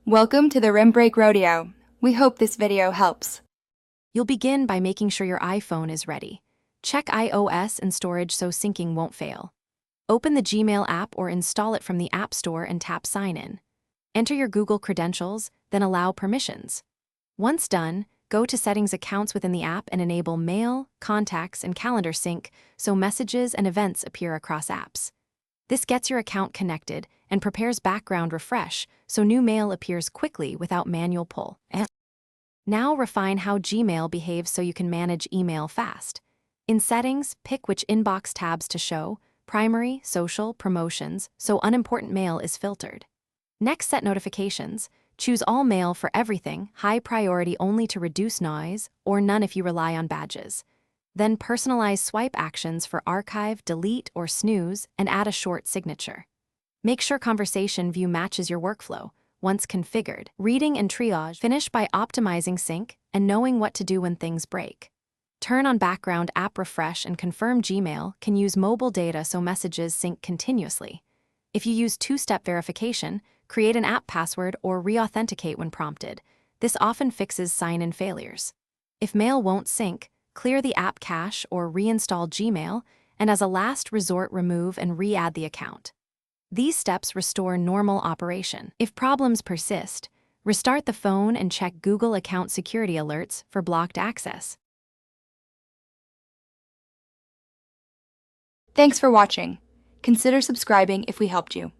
Welcome to the Rim Break Rodeo. We hope this video helps. You'll begin by making sure your iPhone is ready. Check iOS and storage so syncing won't fail. Open the Gmail app or install it from the App Store and tap Sign In. Enter your Google credentials, then allow permissions. Once done, go to Settings Accounts within the app and enable Mail, Contacts, and Calendar Sync so messages and events appear across apps. This gets your account connected and prepares background refresh so new mail appears quickly without manual pull. Now refine how Gmail behaves so you can manage email fast. In Settings, pick which inbox tabs to show: primary, social, promotions, so unimportant mail is filtered. Next, set notifications. Choose all mail for everything, high priority only to reduce noise, or none if you rely on badges. Then personalize swipe actions for archive, delete, or snooze, and add a short signature. Make sure Conversation View matches your workflow. Once configured, reading and triage. Finish by optimizing sync and knowing what to do when things break. Turn on background app refresh and confirm Gmail can use mobile data so messages sync continuously. If you use two-step verification, create an app password or re-authenticate when prompted. This often fixes sign-in failures. If mail won't sync, clear the app cache or reinstall Gmail, and as a last resort, remove and re-add the account. These steps restore normal operation. If problems persist, restart the phone and check Google account security alerts for blocked access. Thanks for watching. Consider subscribing if we helped you.